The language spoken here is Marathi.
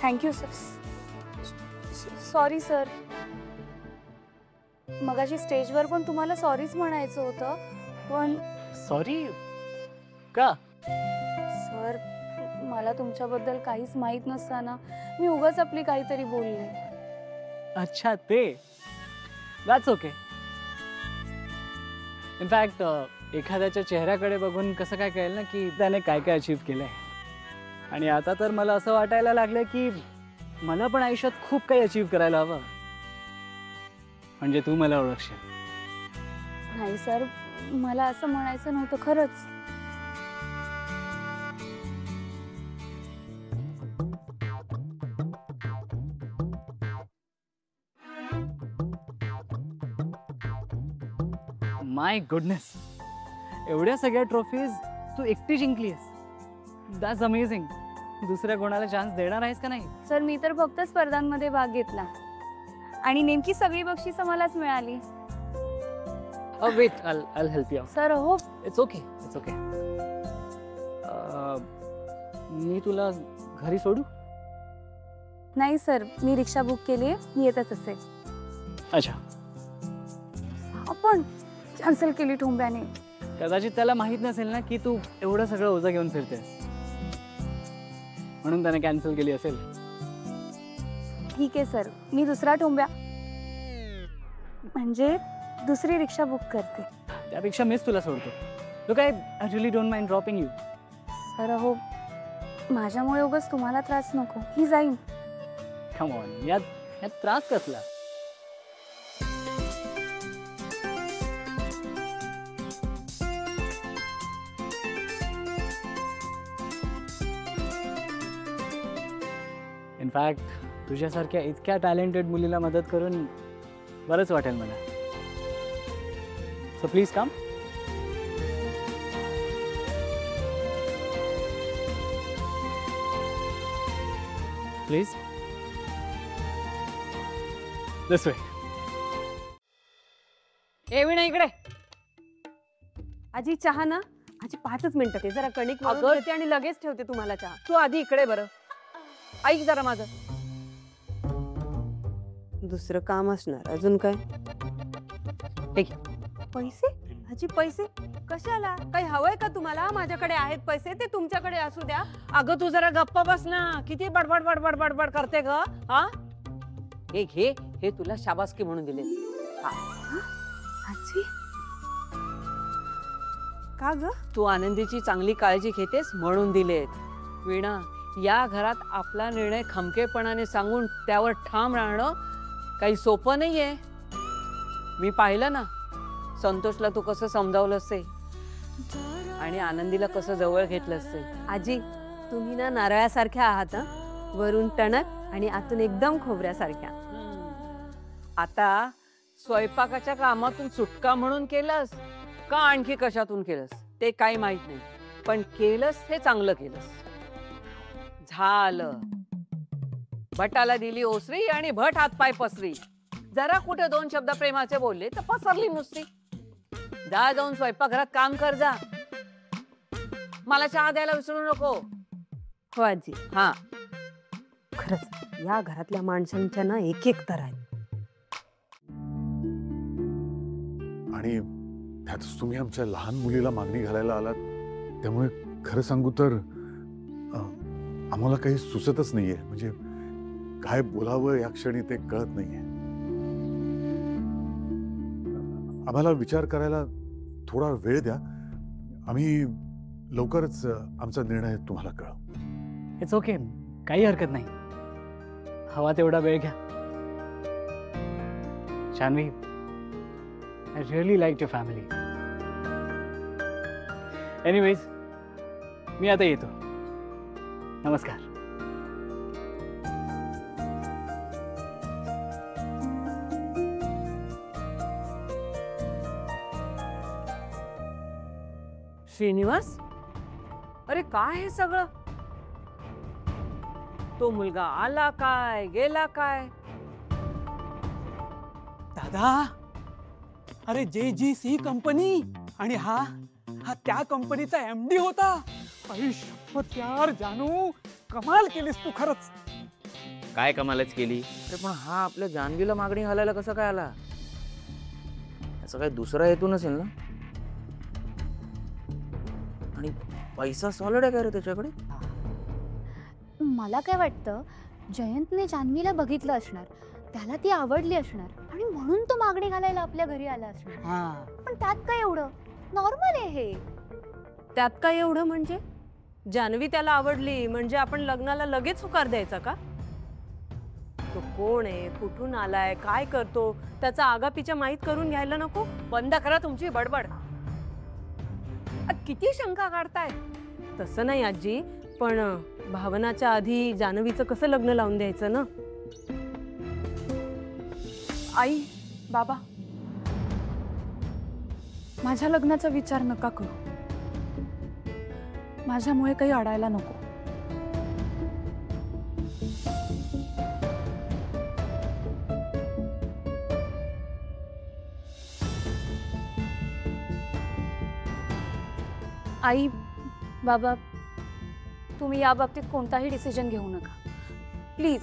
Thank you sir. Sorry sir. मगाशी स्टेजवर पण तुम्हाला सॉरीच म्हणायचं होतं, पण सॉरी का? सर, मला तुमच्याबद्दल काहीच माहित नसताना मी उगाच आपली काहीतरी बोलले. अच्छा ते. That's okay. इनफॅक्ट एखाद्याच्या चेहऱ्याकडे बघून कसं काय कळेल ना की त्याने काय काय अचीव्ह केलंय. आणि आता तर मला असं वाटायला लागलंय की मला पण आयुष्यात खूप काही अचीव्ह करायला हवं, म्हणजे तू मला ओळखशील. नाही सर, मला असं म्हणायचं नव्हतं खरंच. माय गुडनेस, एवढ्या सगळ्या ट्रॉफीज तू एकटी जिंकलीस. That's amazing. दुसऱ्या कोणाला चान्स देणार आहेस का नाही? सर, मी तर फक्त स्पर्धांमध्ये भाग घेतला आणि नेमकी सगळी बक्षिसं मलाच मिळाली. Wait, I'll help you. Sir हो. It's okay, it's okay. मी तुला घरी सोडू? नाही सर, मी रिक्षा बुक केली आहे, मी येतच असेल. अच्छा. आपण कॅन्सल केली ठोंब्याने. कदाचित त्याला माहित नसेल ना की तू एवढं सगळं ओझं घेऊन फिरतेस, म्हणून त्याने कॅन्सल केली असेल. ठीक आहे सर, मी दुसरा ठोंब्या म्हणजे दुसरी रिक्षा बुक करते. त्यापेक्षा मीच तुला सोडतो. तू काय, I really don't mind dropping you. Sir हो, माझ्यामुळे उगाच तुम्हाला त्रास नको. ही जाईन. कम ऑन, यात त्रास कसला? इनफॅक्ट तुझ्यासारख्या इतक्या टॅलेंटेड मुलीला मदत करून बरंच वाटेल मला. So please come. Please. This way. Veena इकडे. आजी चहा ना. आजी 5च मिनिटं. ते जरा कणिक अगं, मळून घेते आणि लगेच ठेवते तुम्हाला चहा. तू आधी इकडे बरं. ऐक जरा माझं. दुसरं काम असणार. अजून काय? पैसे? आजी पैसे कशाला? काही हवंय का तुम्हाला? माझ्याकडे आहेत पैसे, ते तुमच्याकडे असू द्या. अगं तू जरा गप्प बस ना. किती बडबड बडबड बडबड करते ग. हा, हे तुला शाबासकी म्हणून दिले. आजी का ग? तू आनंदीची चांगली काळजी घेतेस म्हणून दिलेत. वीणा, या घरात आपला निर्णय खमकेपणाने सांगून त्यावर ठाम राहणं काही सोपं नाहीये. मी पाहिलं ना संतोषला तू कसं समजावलंस ते, आणि आनंदीला कसं जवळ घेतलंस ते. आजी तुम्ही ना नारळासारख्या आहात. वरून टणक आणि आतून एकदम खोबऱ्यासारख्या. आता स्वयंपाकाच्या कामातून सुटका म्हणून केलंस का आणखी कशातून केलंस ते काही माहित नाही, पण केलंस हे चांगलं केलंस. झालं. भटाला दिली ओसरी आणि भट हातपाय पसरी. जरा कुठे 2 शब्द प्रेमाचे बोलले तर पसरली नुसती. जाऊन स्वयंपाकघरात काम कर जा. मला चहा द्यायला विसरू नको. हो आजी. हा, खरंच या घरातल्या माणसांच्या ना एक तर आहेत. आणि त्यातच तुम्ही आमच्या लहान मुलीला मागणी घालायला आलात, त्यामुळे खरं सांगू तर आम्हाला काही सुचतच नाहीये. म्हणजे काय बोलावं या क्षणी ते कळत नाहीये. आम्हाला विचार करायला थोडा वेळ द्या. आम्ही लवकरच आमचा निर्णय तुम्हाला कळवू. इट्स ओके, काही हरकत नाही. हवा तेवढा वेळ घ्या. Shanvi, I really liked your family. Anyways, मी आता येतो. नमस्कार. श्रीनिवास, अरे काय हे सगळं? तो मुलगा आला काय, गेला काय? दादा, अरे JGC कंपनी, आणि हा त्या कंपनीचा MD होता. आयुष्यभर यार जानू, कमाल केलीस तू खरंच. काय कमालच केली. अरे पण हा आपल्या जान्हवीला मागणी घालायला कसा काय आला? याचा काही दुसरा हेतू नसेल ना? आणि पैसा सॉलिड आहे का रे त्याच्याकडे? मला काय वाटतं, जयंतने जान्हवीला बघितलं असणार, त्याला ती आवडली असणार आणि म्हणून तो मागणी घालायला आपल्या घरी आला असणार. पण त्यात काय एवढं, नॉर्मल आहे हे. त्यात काय एवढं म्हणजे? जान्हवी त्याला आवडली म्हणजे आपण लग्नाला लगेच होकार द्यायचा का? तो कोण आहे, कुठून आलाय, काय करतो, त्याचा आगापिचा माहीत करून घ्यायला नको? बंद करा तुमची बडबड. किती शंका काढताय? तसं नाही आजी, पण भावनाच्या आधी जान्हवीचं कसं लग्न लावून द्यायचं ना? आई, बाबा, माझ्या लग्नाचा विचार नका करू. माझ्यामुळे काही अडायला नको. आई, बाबा, तुम्ही या बाबतीत कोणताही डिसिजन घेऊ नका प्लीज.